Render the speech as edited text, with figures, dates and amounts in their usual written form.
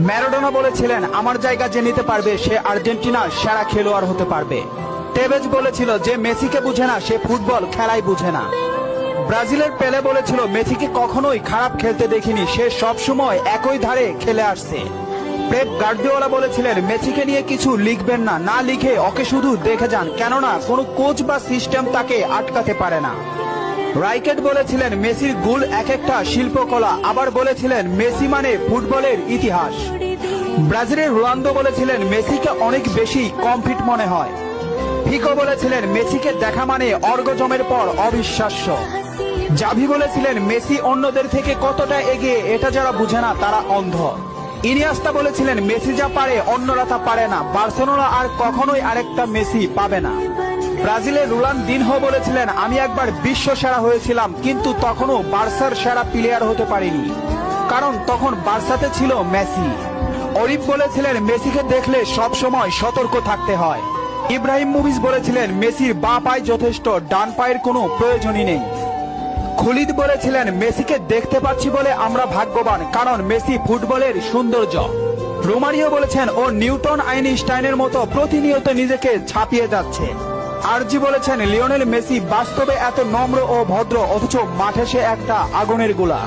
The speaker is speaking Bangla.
ম্যারাডোনা বলেছিলেন, আমার জায়গা যে নিতে পারবে সে আর্জেন্টিনার সেরা খেলোয়াড় হতে পারবে। টেভেজ বলেছিল, যে মেসিকে বুঝে না সে ফুটবল খেলাই বুঝে না। ব্রাজিলের পেলে বলেছিল, মেসিকে কখনোই খারাপ খেলতে দেখিনি, সে সবসময় একই ধারে খেলে আসছে। পেপ গার্দিওলা বলেছিলেন, মেসিকে নিয়ে কিছু লিখবেন না, না লিখে ওকে শুধু দেখে যান, কেননা কোনো কোচ বা সিস্টেম তাকে আটকাতে পারে না। রাইকেট বলেছিলেন, মেসির গোল এক একটা শিল্পকলা, আবার বলেছিলেন মেসি মানে ফুটবলের ইতিহাস। ব্রাজিলের রোনালদো বলেছিলেন, মেসিকে অনেক বেশি কমফিট মনে হয়। ফিগো বলেছিলেন, মেসিকে দেখা মানে অর্গজমের পর অবিশ্বাস্য। জাভি বলেছিলেন, মেসি অন্যদের থেকে কতটা এগিয়ে এটা যারা বুঝে না তারা অন্ধ। ইনিয়েস্তা বলেছিলেন, মেসি যা পারে অন্যরা তা পারে না, বার্সেলোনা আর কখনোই আরেকটা মেসি পাবে না। ব্রাজিলের রোনালদিনহো বলেছিলেন, আমি একবার বিশ্ব সেরা হয়েছিলাম, কিন্তু তখনও বার্সার সেরা প্লেয়ার হতে পারিনি, কারণ তখন বার্সাতে ছিল মেসি। অরিপ বলেছিলেন, মেসিকে দেখলে সব সময় সতর্ক থাকতে হয়। ইব্রাহিম মুভিজ বলেছিলেন, মেসির বাঁ পায়ে যথেষ্ট, ডান পায়ের কোনো প্রয়োজনই নেই। খুলিদ বলেছিলেন, মেসিকে দেখতে পাচ্ছি বলে আমরা ভাগ্যবান, কারণ মেসি ফুটবলের সৌন্দর্য। রোমারিও বলেছেন, ও নিউটন আইনস্টাইনের মতো প্রতিনিয়ত নিজেকে ছাপিয়ে যাচ্ছে। আরজি বলেছেন, লিওনেল মেসি বাস্তবে এত নম্র ও ভদ্র, অথচ মাঠে সে একটা আগুনের গোলা।